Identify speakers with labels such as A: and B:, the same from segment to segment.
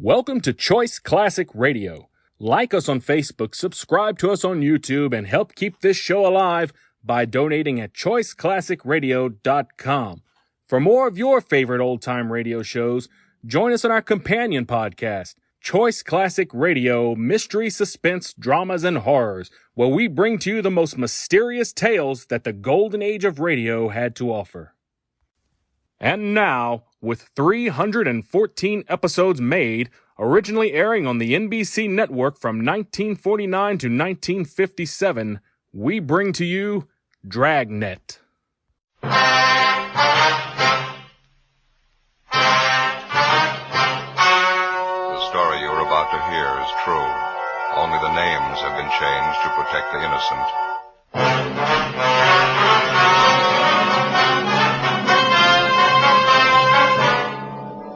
A: Welcome to Choice Classic Radio. Like us on Facebook, subscribe to us on YouTube, and help keep this show alive by donating at choiceclassicradio.com. For more of your favorite old-time radio shows, join us on our companion podcast, Choice Classic Radio, Mystery, Suspense, Dramas, and Horrors, where we bring to you the most mysterious tales that the golden age of radio had to offer. And now, with 314 episodes made, originally airing on the NBC network from 1949 to 1957, we bring to you Dragnet.
B: The story you're about to hear is true. Only the names have been changed to protect the innocent.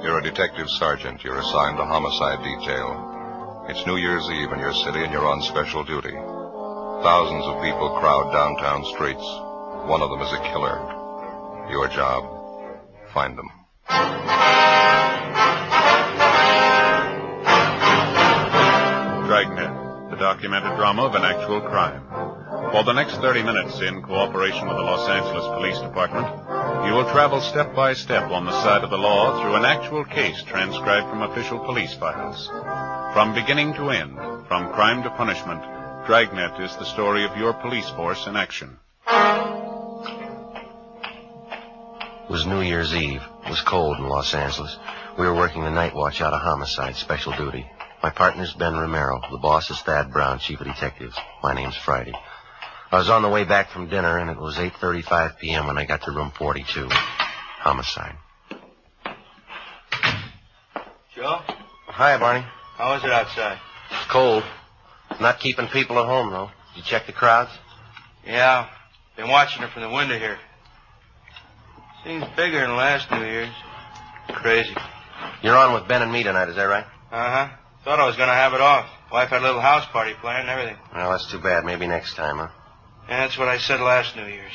B: You're a detective sergeant. You're assigned to homicide detail. It's New Year's Eve in your city and you're on special duty. Thousands of people crowd downtown streets. One of them is a killer. Your job, find them.
C: Dragnet, the documented drama of an actual crime. For the next 30 minutes, in cooperation with the Los Angeles Police Department, you will travel step by step on the side of the law through an actual case transcribed from official police files. From beginning to end, from crime to punishment, Dragnet is the story of your police force in action.
D: It was New Year's Eve. It was cold in Los Angeles. We were working the night watch out of homicide, special duty. My partner's Ben Romero. The boss is Thad Brown, chief of detectives. My name's Friday. I was on the way back from dinner, and it was 8:35 p.m. when I got to room 42. Homicide.
E: Joe?
D: Hi, Barney.
E: How is it outside?
D: It's cold. Not keeping people at home, though. Did you check the crowds?
E: Yeah. Been watching it from the window here. Seems bigger than last New Year's. Crazy.
D: You're on with Ben and me tonight, is that right?
E: Uh-huh. Thought I was going to have it off. Wife had a little house party planned and everything.
D: Well, that's too bad. Maybe next time, huh?
E: Yeah, that's what I said last New Year's.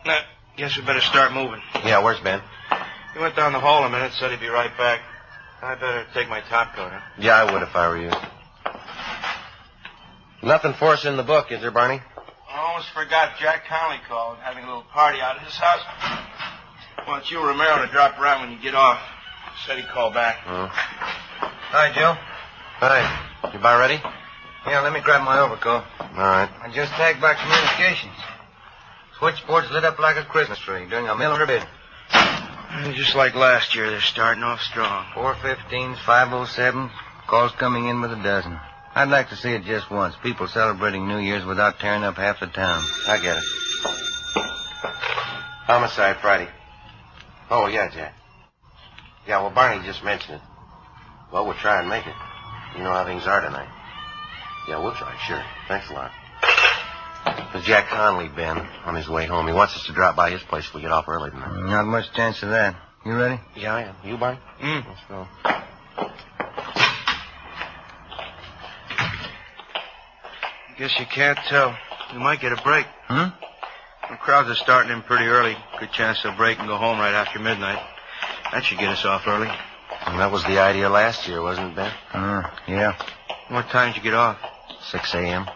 E: Now, guess we better start moving.
D: Yeah, where's Ben?
E: He went down the hall a minute, said he'd be right back. I better take my top coat, huh?
D: Yeah, I would if I were you. Nothing for us in the book, is there, Barney?
E: I almost forgot Jack Conley called, having a little party out at his house. Wants you, Romero, to drop around when you get off. Said he'd call back.
F: Hi, Joe.
D: Hi. You about ready?
F: Yeah, let me grab my overcoat.
D: All right.
F: I just tagged by communications. Switchboard's lit up like a Christmas tree, doing a million bid.
E: Just like last year, they're starting off strong.
F: 415s, 507, calls coming in with a dozen. I'd like to see it just once. People celebrating New Year's without tearing up half the town.
D: I get it. Homicide Friday. Oh, yeah, Jack. Yeah, well, Barney just mentioned it. Well, we'll try and make it. You know how things are tonight. Yeah, we'll try, sure. Thanks a lot. There's Jack Conley, Ben, on his way home. He wants us to drop by his place if we get off early tonight.
F: Not much chance of that. You ready?
D: Yeah, I am. You, Barney? Let's go.
E: Guess you can't tell. You might get a break.
F: Hmm?
E: The crowds are starting in pretty early. Good chance they'll break and go home right after midnight. That should get us off early.
D: And that was the idea last year, wasn't it, Ben?
F: Yeah.
E: What time did you get off?
D: 6 a.m.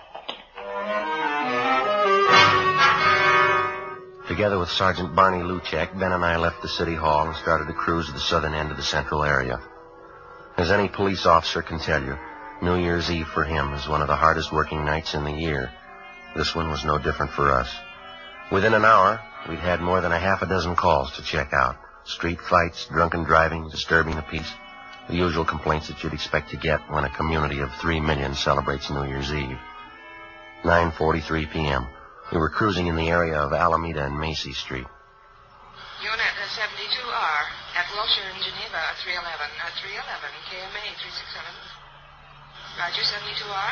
D: Together with Sergeant Barney Luchak, Ben and I left the city hall and started to cruise to the southern end of the central area. As any police officer can tell you, New Year's Eve for him is one of the hardest working nights in the year. This one was no different for us. Within an hour, we'd had more than a half a dozen calls to check out. Street fights, drunken driving, disturbing the peace. The usual complaints that you'd expect to get when a community of 3 million celebrates New Year's Eve. 9:43 p.m. We were cruising in the area of Alameda and Macy Street.
G: Unit 72R at Wilshire in Geneva at 311. 311 KMA 367. Roger, 72R.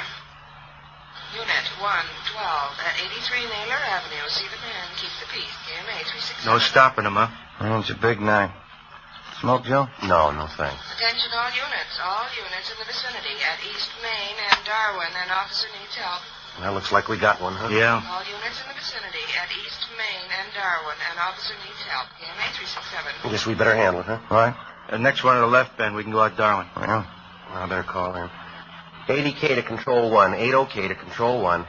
G: Unit 112 at 83 Naylor Avenue. See the man, keep the peace. KMA 367.
E: No stopping them, huh?
F: Well, it's a big night. Smoke, Joe?
D: No, no thanks.
G: Attention all units in the vicinity at East Main and Darwin. An officer needs help.
D: That looks like we got one, huh?
E: Yeah.
G: All units in the vicinity at East Main and Darwin. An officer needs help. KMA 367.
D: I guess we better handle it, huh?
F: All right.
E: Next one to the left, Ben. We can go out Darwin.
F: Well,
D: I better call in. 80K to Control 1. 80K to Control 1.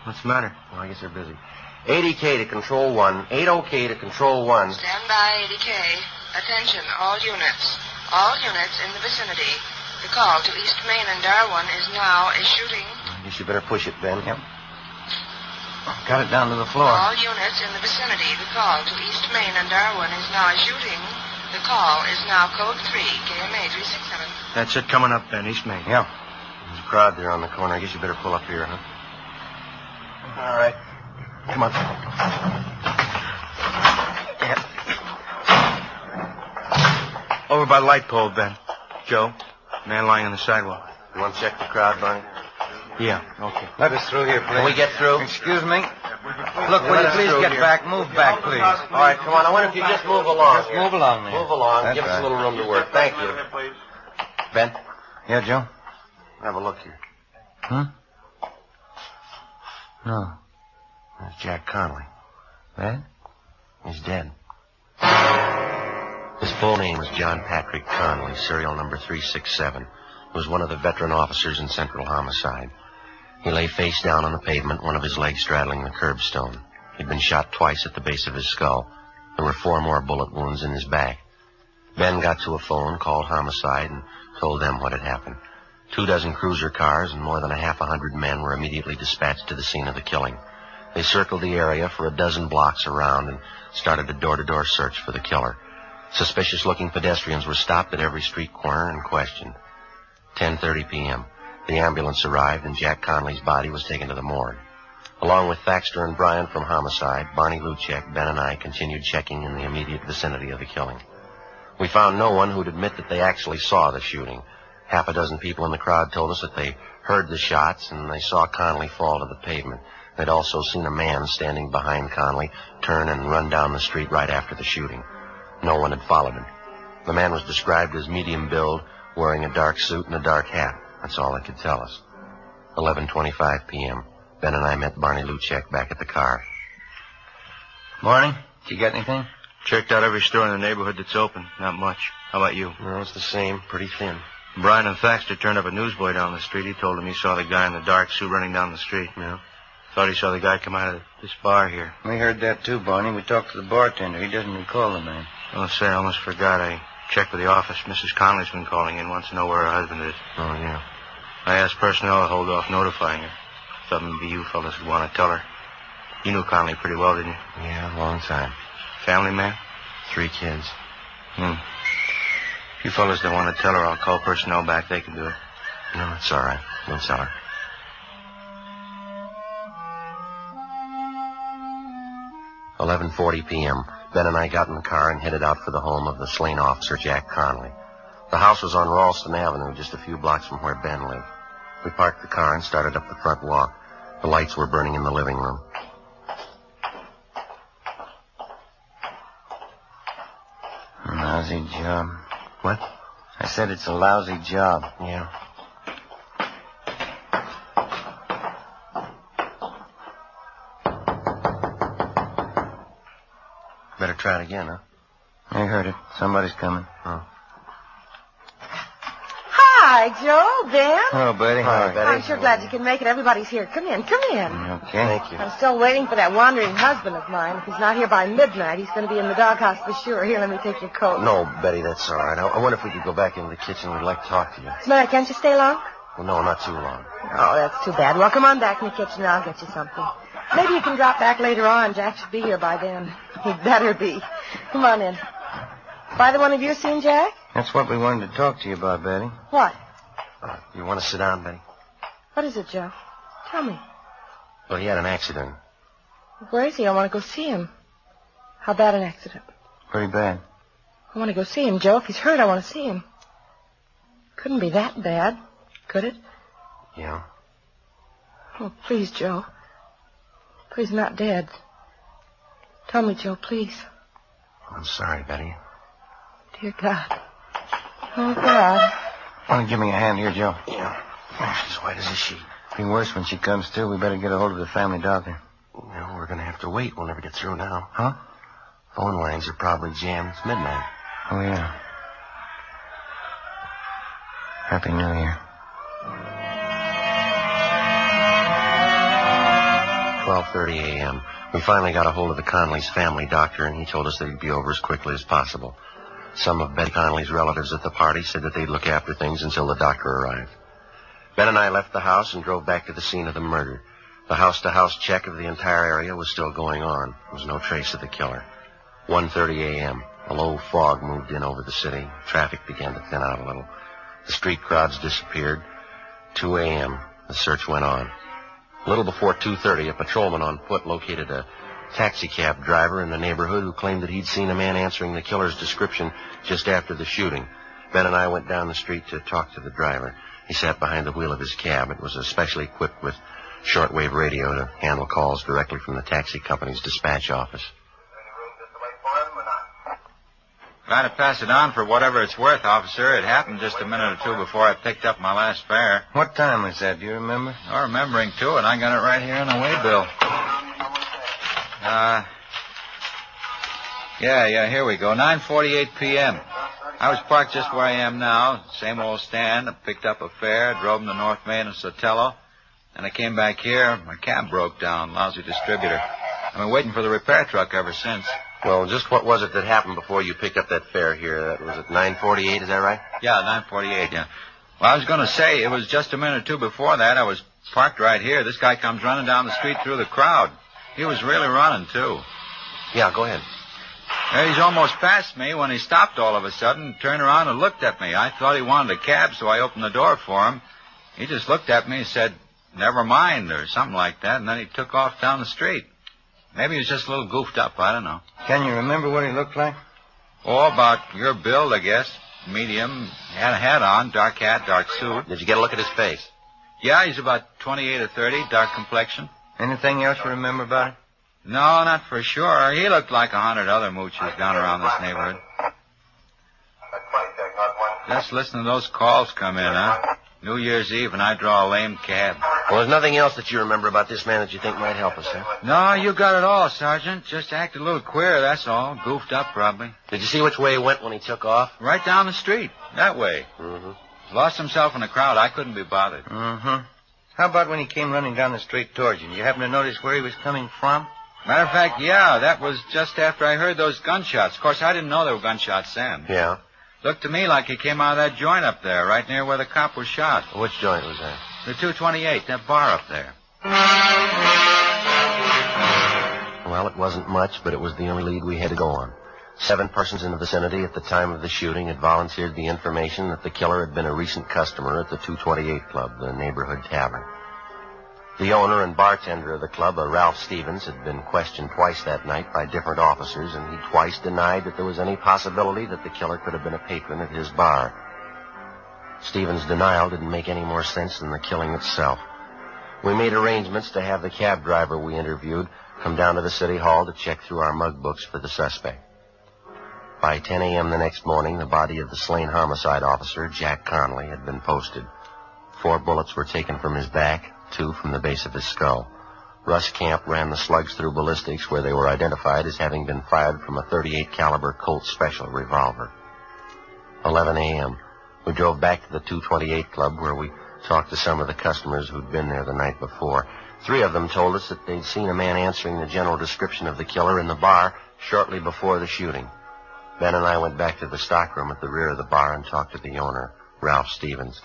F: What's the matter?
D: Well, I guess they're busy. 80K to Control 1. 80K to Control 1.
G: Stand by, 80K. Attention, all units. All units in the vicinity. The call to East Main and Darwin is now a shooting.
D: I guess you better push it, Ben.
F: Yep. Got it down to the floor.
G: All units in the vicinity. The call to East Main and Darwin is now a shooting. The call is now code 3, KMA 367.
F: That's it coming up, Ben, East Main.
D: Yeah. There's a crowd there on the corner. I guess you better pull up here, huh? All right. Come on. Yeah.
F: Over by the light pole, Ben. Joe, man lying on the sidewalk.
D: You want to check the crowd, Barney?
F: Yeah, okay.
H: Let us through here, please.
D: Can we get through?
H: Excuse me?
F: Look, will you please get
D: here.
F: back? Move back, please.
D: All right, come on. I wonder if you just move along.
H: Just move along there.
D: Move along.
H: That's
D: Give us
H: right.
D: a little room to work. Thank you. Ben,
F: Yeah, Joe?
D: have a look here.
F: Huh? No.
D: There's Jack Connolly.
F: That?
D: He's dead. His full name was John Patrick Connolly, serial number 367. He was one of the veteran officers in Central Homicide. He lay face down on the pavement, one of his legs straddling the curbstone. He'd been shot twice at the base of his skull. There were 4 more bullet wounds in his back. Ben got to a phone, called Homicide, and told them what had happened. 24 cruiser cars and more than a half 100 men were immediately dispatched to the scene of the killing. They circled the area for a dozen blocks around and started a door-to-door search for the killer. Suspicious-looking pedestrians were stopped at every street corner and questioned. 10:30 p.m. The ambulance arrived and Jack Connolly's body was taken to the morgue. Along with Thaxter and Bryan from Homicide, Barney Luchek, Ben, and I continued checking in the immediate vicinity of the killing. We found no one who'd admit that they actually saw the shooting. Half a dozen people in the crowd told us that they heard the shots and they saw Connolly fall to the pavement. They'd also seen a man standing behind Connolly turn and run down the street right after the shooting. No one had followed him. The man was described as medium build, wearing a dark suit and a dark hat. That's all they could tell us. 11:25 p.m. Ben and I met Barney Luchek back at the car.
F: Morning. Did you get anything?
H: Checked out every store in the neighborhood that's open. Not much. How about you?
D: No, it's the same. Pretty thin.
H: Bryan and Thaxter turned up a newsboy down the street. He told him he saw the guy in the dark suit running down the street.
D: Yeah.
H: Thought he saw the guy come out of this bar here.
F: We heard that too, Barney. We talked to the bartender. He doesn't recall the man.
H: Oh, say, I almost forgot. I checked with the office. Mrs. Connolly's been calling in. Wants to know where her husband is.
D: Oh, yeah.
H: I asked personnel to hold off notifying her. Thought maybe you fellas would want to tell her. You knew Connolly pretty well, didn't you?
D: Yeah, long time.
H: Family man?
D: 3 kids.
H: If you fellas don't want to tell her, I'll call personnel back. They can do it.
D: No, it's all right. Don't tell her. 11:40 p.m. Ben and I got in the car and headed out for the home of the slain officer, Jack Connolly. The house was on Ralston Avenue, just a few blocks from where Ben lived. We parked the car and started up the front walk. The lights were burning in the living room.
F: Lousy job.
D: What?
F: I said it's a lousy job.
D: Yeah. Better try it again, huh?
F: I heard it. Somebody's coming.
D: Oh.
I: Hi, Joe, Ben.
F: Hello, Betty.
D: Hi, Betty.
I: I'm sure glad you can make it. Everybody's here. Come in, come in.
F: Okay.
D: Thank you.
I: I'm still waiting for that wandering husband of mine. If he's not here by midnight, he's going to be in the doghouse for sure. Here, let me take your coat.
D: No, Betty, that's all right. I wonder if we could go back into the kitchen. We'd like to talk to you.
I: What's the matter? Can't you stay long?
D: Well, no, not too long.
I: Oh, that's too bad. Well, come on back in the kitchen and I'll get you something. Maybe you can drop back later on. Jack should be here by then. He'd better be. Come on in. Either one of you seen Jack?
F: That's what we wanted to talk to you about, Betty.
I: What?
D: You want to sit down, Betty?
I: What is it, Joe? Tell me.
D: Well, he had an accident.
I: Where is he? I want to go see him. How bad an accident?
F: Pretty bad.
I: I want to go see him, Joe. If he's hurt, I want to see him. Couldn't be that bad, could it?
D: Yeah.
I: Oh, please, Joe. Please, not dead. Tell me, Joe, please.
D: I'm sorry, Betty.
I: Dear God. Oh, God.
F: Want to give me a hand here, Joe?
D: Yeah. She's white as a sheet.
F: Be worse when she comes to. We better get a hold of the family doctor.
D: No, we're going to have to wait. We'll never get through now.
F: Huh?
D: Phone lines are probably jammed. It's midnight.
F: Oh, yeah. Happy New Year.
D: 12:30 a.m. We finally got a hold of the Conley's family doctor, and he told us that he'd be over as quickly as possible. Some of Betty Conley's relatives at the party said that they'd look after things until the doctor arrived. Ben and I left the house and drove back to the scene of the murder. The house-to-house check of the entire area was still going on. There was no trace of the killer. 1:30 a.m. A low fog moved in over the city. Traffic began to thin out a little. The street crowds disappeared. 2 a.m. The search went on. A little before 2:30, a patrolman on foot located a taxicab driver in the neighborhood who claimed that he'd seen a man answering the killer's description just after the shooting. Ben and I went down the street to talk to the driver. He sat behind the wheel of his cab. It was especially equipped with shortwave radio to handle calls directly from the taxi company's dispatch office.
J: Try to pass it on for whatever it's worth, officer. It happened just a minute or two before I picked up my last fare.
F: What time was that? Do you remember?
J: Oh, remembering, too, and I got it right here on the waybill. Yeah, here we go. 9:48 p.m. I was parked just where I am now. Same old stand. I picked up a fare, drove him to North Main and Sotelo. And I came back here. My cab broke down. Lousy distributor. I've been waiting for the repair truck ever since.
D: Well, just what was it that happened before you picked up that fare here? That was at 9:48, is that right?
J: Yeah, 9:48, yeah. Well, I was going to say, it was just a minute or two before that. I was parked right here. This guy comes running down the street through the crowd. He was really running, too.
D: Yeah, go ahead.
J: He's almost past me when he stopped all of a sudden, turned around and looked at me. I thought he wanted a cab, so I opened the door for him. He just looked at me and said, "Never mind," or something like that, and then he took off down the street. Maybe he was just a little goofed up, I don't know.
F: Can you remember what he looked like?
J: Oh, about your build, I guess. Medium. Had a hat on, dark hat, dark suit.
D: Did you get a look at his face?
J: Yeah, he's about 28 or 30, dark complexion.
F: Anything else you remember about it?
J: No, not for sure. He looked like 100 other mooches down around this neighborhood. Just listen to those calls come in, huh? New Year's Eve, and I draw a lame cab.
D: Well, there's nothing else that you remember about this man that you think might help us, huh?
J: No, you got it all, Sergeant. Just acted a little queer, that's all. Goofed up, probably.
D: Did you see which way he went when he took off?
J: Right down the street. That way.
D: Mm-hmm.
J: Lost himself in the crowd. I couldn't be bothered.
F: Mm-hmm. How about when he came running down the street towards you? Did you happen to notice where he was coming from?
J: Matter of fact, yeah, that was just after I heard those gunshots. Of course, I didn't know there were gunshots then.
D: Yeah.
J: Looked to me like he came out of that joint up there, right near where the cop was shot.
D: Which joint was that?
J: The 228, that bar up there.
D: Well, it wasn't much, but it was the only lead we had to go on. 7 persons in the vicinity at the time of the shooting had volunteered the information that the killer had been a recent customer at the 228 Club, the neighborhood tavern. The owner and bartender of the club, a Ralph Stevens, had been questioned twice that night by different officers, and he twice denied that there was any possibility that the killer could have been a patron at his bar. Stevens' denial didn't make any more sense than the killing itself. We made arrangements to have the cab driver we interviewed come down to the city hall to check through our mug books for the suspect. By 10 a.m. the next morning, the body of the slain homicide officer, Jack Conley, had been posted. 4 bullets were taken from his back, 2 from the base of his skull. Russ Camp ran the slugs through ballistics, where they were identified as having been fired from a .38 caliber Colt Special revolver. 11 a.m. We drove back to the 228 Club, where we talked to some of the customers who'd been there the night before. 3 of them told us that they'd seen a man answering the general description of the killer in the bar shortly before the shooting. Ben and I went back to the stockroom at the rear of the bar and talked to the owner, Ralph Stevens.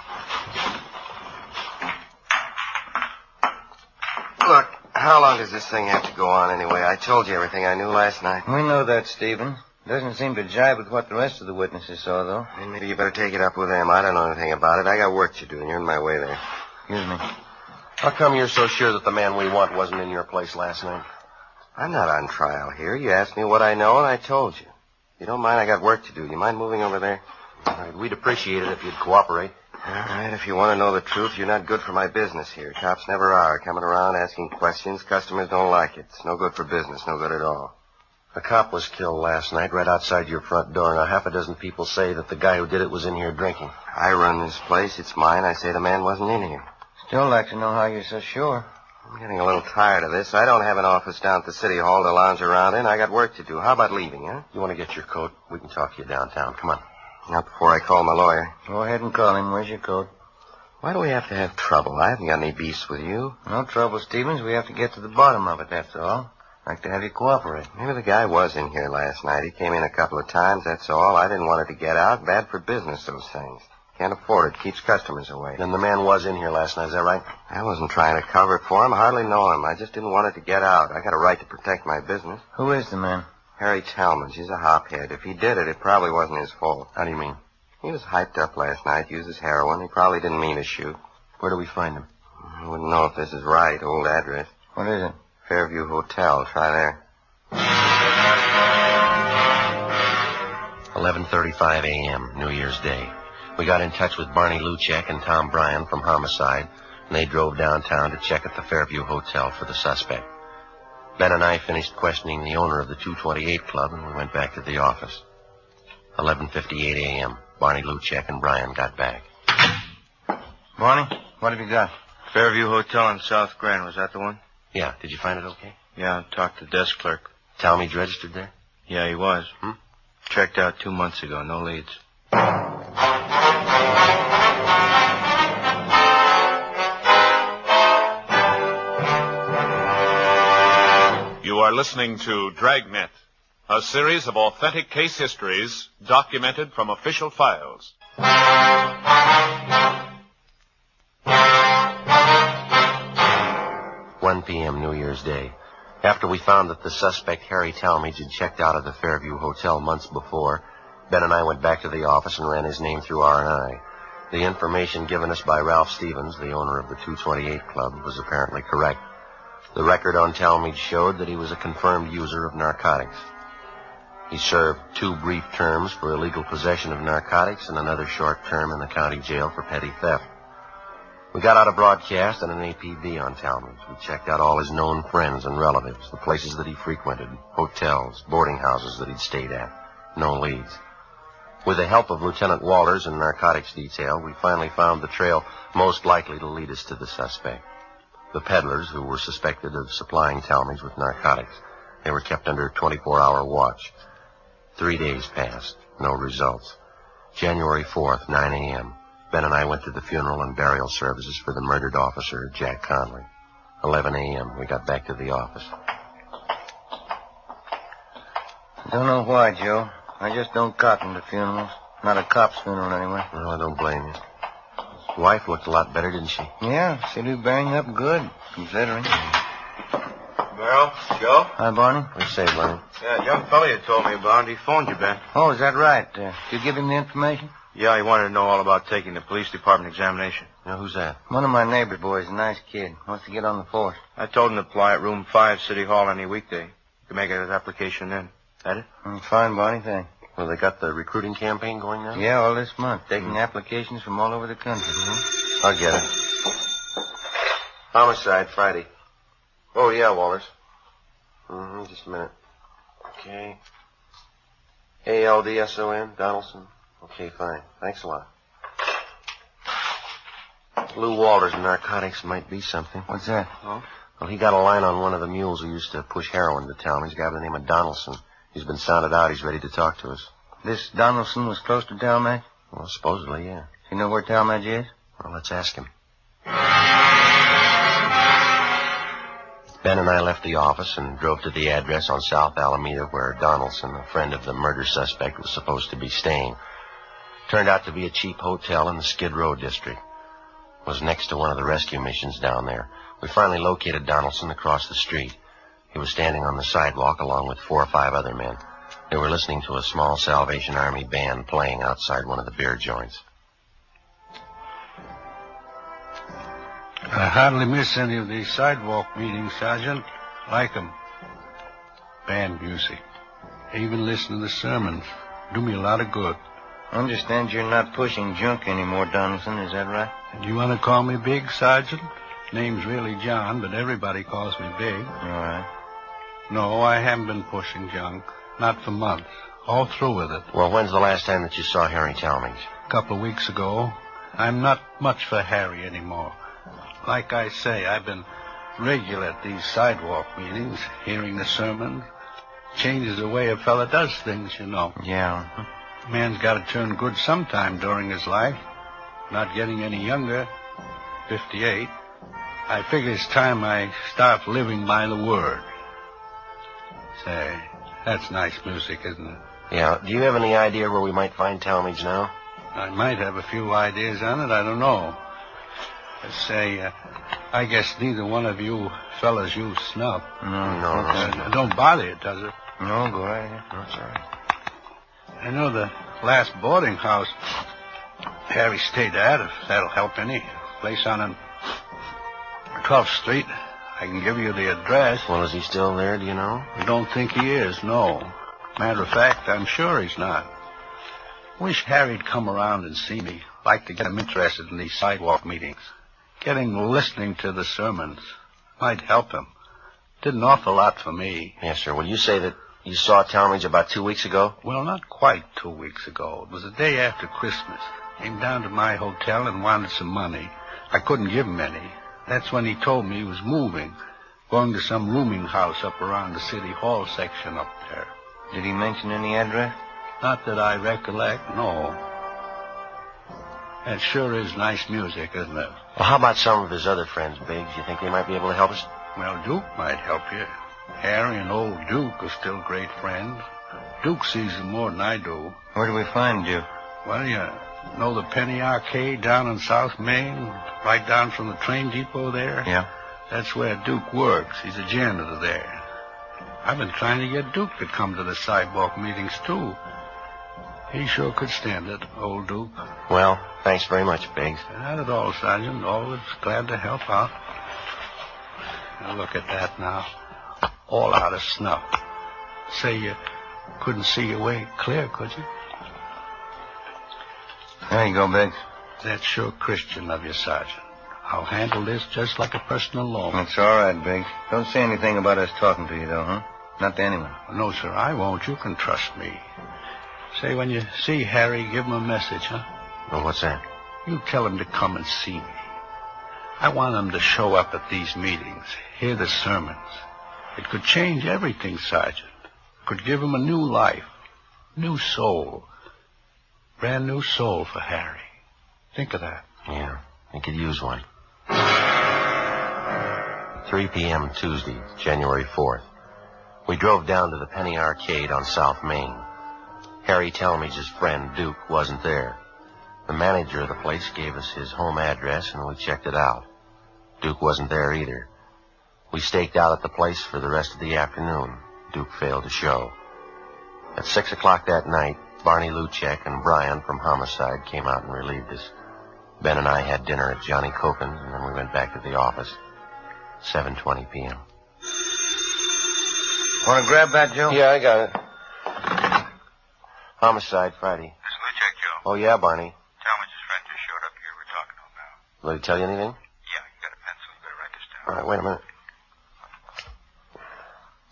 K: Look, how long does this thing have to go on anyway? I told you everything I knew last night.
F: We know that, Stephen. Doesn't seem to jibe with what the rest of the witnesses saw, though.
K: And maybe you better take it up with them. I don't know anything about it. I got work to do, and you're in my way there.
F: Excuse me.
D: How come you're so sure that the man we want wasn't in your place last night?
K: I'm not on trial here. You asked me what I know, and I told you. If you don't mind, I got work to do. You mind moving over there?
D: All right, we'd appreciate it if you'd cooperate.
K: All right, if you want to know the truth, you're not good for my business here. Cops never are. Coming around asking questions, customers don't like it. It's no good for business, no good at all.
D: A cop was killed last night right outside your front door. Now, half a dozen people say that the guy who did it was in here drinking.
K: I run this place. It's mine. I say the man wasn't in here.
F: Still like to know how you're so sure.
K: I'm getting a little tired of this. I don't have an office down at the city hall to lounge around in. I got work to do. How about leaving, huh?
D: You want to get your coat? We can talk to you downtown. Come on.
K: Not before I call my lawyer.
F: Go ahead and call him. Where's your coat?
K: Why do we have to have trouble? I haven't got any beefs with you.
F: No trouble, Stevens. We have to get to the bottom of it, that's all. I'd like to have you cooperate.
K: Maybe the guy was in here last night. He came in a couple of times, that's all. I didn't want it to get out. Bad for business, those things. Can't afford it. Keeps customers away.
D: Then the man was in here last night, is that right?
K: I wasn't trying to cover it for him. I hardly know him. I just didn't want it to get out. I got a right to protect my business.
F: Who is the man?
K: Harry Talmadge. He's a hophead. If he did it, it probably wasn't his fault.
D: How do you mean?
K: He was hyped up last night, uses heroin. He probably didn't mean to shoot.
D: Where do we find him?
K: I wouldn't know if this is right. Old address.
F: What is it?
K: Fairview Hotel. Try there.
D: 11:35 a.m., New Year's Day. We got in touch with Barney Luchek and Tom Bryan from Homicide, and they drove downtown to check at the Fairview Hotel for the suspect. Ben and I finished questioning the owner of the 228 Club, and we went back to the office. 11:58 a.m., Barney Luchek and Bryan got back.
F: Barney, what have you got?
J: Fairview Hotel on South Grand. Was that the one?
D: Yeah, did you find it okay?
J: Yeah, I talked to the desk clerk.
D: Talmadge registered there?
J: Yeah, he was. Checked out 2 months ago. No leads.
C: You are listening to Dragnet, a series of authentic case histories documented from official files.
D: 1 p.m. New Year's Day. After we found that the suspect, Harry Talmadge, had checked out of the Fairview Hotel months before, Ben and I went back to the office and ran his name through R&I. The information given us by Ralph Stevens, the owner of the 228 Club, was apparently correct. The record on Talmadge showed that he was a confirmed user of narcotics. He served 2 brief terms for illegal possession of narcotics and another short term in the county jail for petty theft. We got out a broadcast and an APB on Talmadge. We checked out all his known friends and relatives, the places that he frequented, hotels, boarding houses that he'd stayed at. No leads. With the help of Lieutenant Walters and narcotics detail, we finally found the trail most likely to lead us to the suspect. The peddlers who were suspected of supplying Talmadge with narcotics. They were kept under 24-hour watch. 3 days passed. No results. January 4th, 9 a.m. Ben and I went to the funeral and burial services for the murdered officer, Jack Conley. 11 a.m. We got back to the office.
F: Don't know why, Joe. I just don't cotton to funerals. Not a cop's funeral, anyway.
D: Well, I don't blame you. His wife looked a lot better, didn't she?
F: Yeah, she do bearing up good, considering.
J: Merrill, Joe?
F: Hi, Barney.
D: What do you say, Barney?
J: Yeah, a young fellow you told me about. He phoned you, Ben.
F: Oh, is that right? Did you give him the information?
J: Yeah, he wanted to know all about taking the police department examination.
D: Now, who's that?
F: One of my neighbor's boys, a nice kid. Wants to get on the force.
J: I told him to apply at room 5, City Hall, any weekday. You can make his application then. That it?
F: Fine, Barney, thanks.
D: Well, they got the recruiting campaign going now?
F: Yeah, all this month. Taking applications from all over the country.
D: I'll get it. Homicide, Friday. Oh, yeah, Walters. Just a minute. Okay. A-L-D-S-O-N, Donaldson. Okay, fine. Thanks a lot. Lou Walters and narcotics might be something.
F: What's that?
D: Well, he got a line on one of the mules who used to push heroin to town. He's a guy by the name of Donaldson. He's been sounded out. He's ready to talk to us.
F: This Donaldson was close to Talmadge?
D: Well, supposedly, yeah.
F: You know where Talmadge is?
D: Well, let's ask him. Ben and I left the office and drove to the address on South Alameda where Donaldson, a friend of the murder suspect, was supposed to be staying. Turned out to be a cheap hotel in the Skid Row district. It was next to one of the rescue missions down there. We finally located Donaldson across the street. He was standing on the sidewalk along with 4 or 5 other men. They were listening to a small Salvation Army band playing outside one of the beer joints.
L: I hardly miss any of these sidewalk meetings, Sergeant. Like 'em. Band music. Even listen to the sermons. Do me a lot of good.
F: I understand you're not pushing junk anymore, Donaldson. Is that right?
L: You want to call me Big, Sergeant? Name's really John, but everybody calls me Big.
F: All right.
L: No, I haven't been pushing junk. Not for months. All through with it.
D: Well, when's the last time that you saw Harry Talmadge?
L: A couple of weeks ago. I'm not much for Harry anymore. Like I say, I've been regular at these sidewalk meetings, hearing the sermons. Changes the way a fella does things, you know.
F: Yeah.
L: Man's got to turn good sometime during his life. Not getting any younger. 58. I figure it's time I start living by the word. Say, that's nice music, isn't it?
D: Yeah. Do you have any idea where we might find Talmadge now?
L: I might have a few ideas on it. I don't know. Say, I guess neither one of you fellas use snuff.
D: No.
L: Don't bother you, does it?
F: No, go right ahead.
D: That's all right.
L: I know the last boarding house Harry stayed at, if that'll help any. Place on 12th Street. I can give you the address.
D: Well, is he still there, do you know?
L: I don't think he is, no. Matter of fact, I'm sure he's not. Wish Harry'd come around and see me. Like to get him interested in these sidewalk meetings. Getting listening to the sermons. Might help him. Did an awful lot for me.
D: Yes, sir. Will you say that you saw Talmadge about 2 weeks ago?
L: Well, not quite 2 weeks ago. It was the day after Christmas. Came down to my hotel and wanted some money. I couldn't give him any. That's when he told me he was moving. Going to some rooming house up around the City Hall section up there.
F: Did he mention any address?
L: Not that I recollect, no. That sure is nice music, isn't it?
D: Well, how about some of his other friends, Biggs? You think they might be able to help us?
L: Well, Duke might help you. Harry and old Duke are still great friends. Duke sees him more than I do.
F: Where do we find Duke?
L: Well, you know the Penny Arcade down in South Main? Right down from the train depot there?
F: Yeah.
L: That's where Duke works. He's a janitor there. I've been trying to get Duke to come to the sidewalk meetings, too. He sure could stand it, old Duke.
D: Well, thanks very much, Biggs.
L: Not at all, Sergeant. Always glad to help out. Now, look at that now. All out of snuff. Say you couldn't see your way clear, could you?
F: There you go, Biggs.
L: That's sure Christian of you, Sergeant. I'll handle this just like a personal loan.
F: That's all right, Biggs. Don't say anything about us talking to you, though, huh? Not to anyone.
L: No, sir, I won't. You can trust me. Say, when you see Harry, give him a message, huh?
D: Well, what's that?
L: You tell him to come and see me. I want him to show up at these meetings, hear the sermons. It could change everything, Sergeant. Could give him a new life, new soul. Brand new soul for Harry. Think of that.
D: Yeah, he could use one. 3 p.m. Tuesday, January 4th. We drove down to the Penny Arcade on South Main. Harry Talmadge's friend, Duke, wasn't there. The manager of the place gave us his home address, and we checked it out. Duke wasn't there either. We staked out at the place for the rest of the afternoon. Duke failed to show. At 6 o'clock that night, Barney Luchek and Brian from Homicide came out and relieved us. Ben and I had dinner at Johnny Cokin's, and then we went back to the office. 7:20 p.m.
F: Want to grab that, Joe?
D: Yeah, I got it. Homicide, Friday.
J: This is Luchek, Joe.
D: Oh, yeah, Barney.
J: Talmadge's friend just showed up here. We're talking to him now.
D: Will he tell you anything?
J: Yeah, you got a pencil. You better write this down.
D: All right, wait a minute.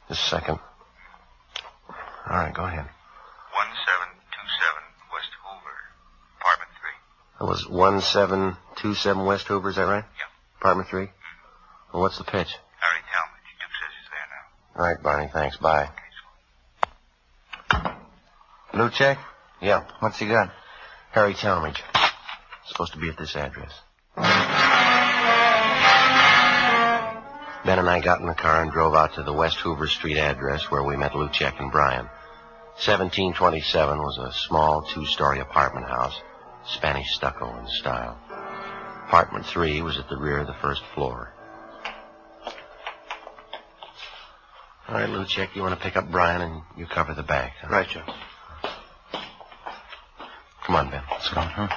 D: Just a second. All right, go ahead.
J: 1727 West Hoover, apartment 3.
D: That was 1727 West Hoover, is that right?
J: Yeah.
D: Apartment 3? Well, what's the pitch?
J: Harry Talmadge. Duke says he's there now.
D: All right, Barney, thanks. Bye.
F: Luchek?
D: Yeah.
F: What's he got?
D: Harry Talmadge. Supposed to be at this address. Ben and I got in the car and drove out to the West Hoover Street address where we met Luchek and Brian. 1727 was a small two-story apartment house, Spanish stucco in style. Apartment 3 was at the rear of the first floor. All right, Luchek, you want to pick up Brian and you cover the back. Huh?
F: Right, Joe.
D: Come on, Ben. Let's go.
F: Huh?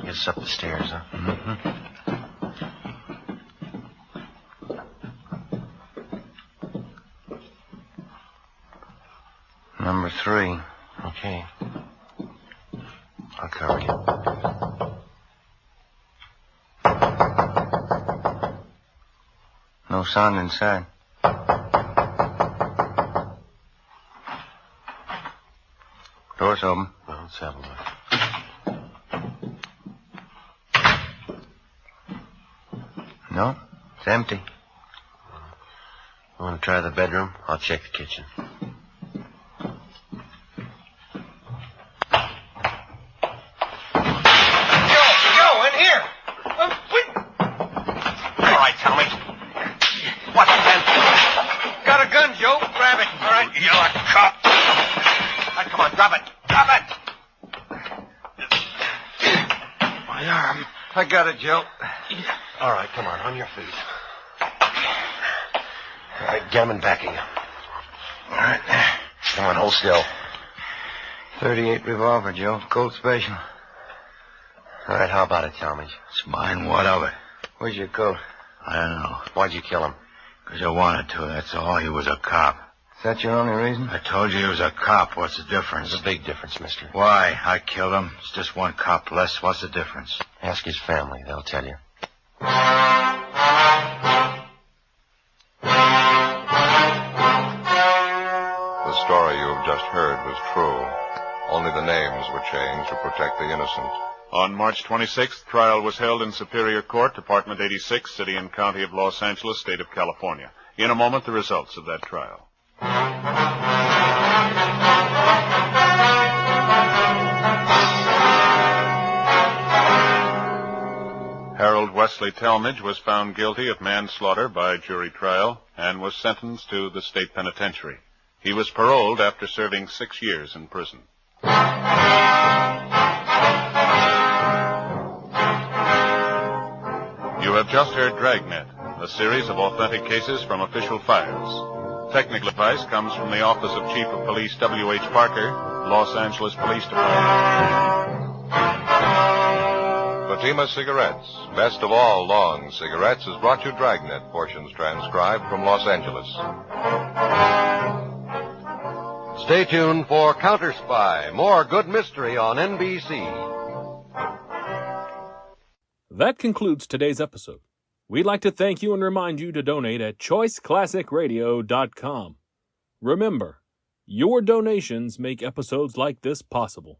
D: Get us up the stairs, huh?
F: Mm-hmm. Number 3.
D: Okay. I'll cover you.
F: No sound inside. Door's open.
D: Well, let's have a look.
F: No, it's empty.
D: try the bedroom. I'll check the kitchen.
F: Joe, in here.
D: All right, tell me. What's the gun?
F: Got a gun, Joe. Grab it. All right.
D: You're a cop. All right, come on, drop it. Drop it. My arm.
F: I got it, Joe.
D: All right, come on your feet. All right, get him in backing you. All right. Come on, hold still.
F: 38 revolver, Joe. Colt Special.
D: All right, how about it, Talmadge?
J: It's mine. What of it?
F: Where's your coat?
J: I don't know.
D: Why'd you kill him?
J: 'Cause I wanted to, that's all. He was a cop.
F: Is that your only reason?
J: I told you he was a cop. What's the difference?
D: There's a big difference, mister.
J: Why? I killed him. It's just one cop less. What's the difference?
D: Ask his family. They'll tell you.
B: The story you've just heard was true. Only the names were changed to protect the innocent.
C: On March 26th, trial was held in Superior Court, Department 86, City and County of Los Angeles, State of California. In a moment, the results of that trial. Harold Wesley Talmadge was found guilty of manslaughter by jury trial and was sentenced to the state penitentiary. He was paroled after serving 6 years in prison. You have just heard Dragnet, a series of authentic cases from official files. Technical advice comes from the Office of Chief of Police W.H. Parker, Los Angeles Police Department.
B: Fatima Cigarettes, best of all long cigarettes, has brought you Dragnet, portions transcribed from Los Angeles.
M: Stay tuned for Counter Spy, more good mystery on NBC.
A: That concludes today's episode. We'd like to thank you and remind you to donate at choiceclassicradio.com. Remember, your donations make episodes like this possible.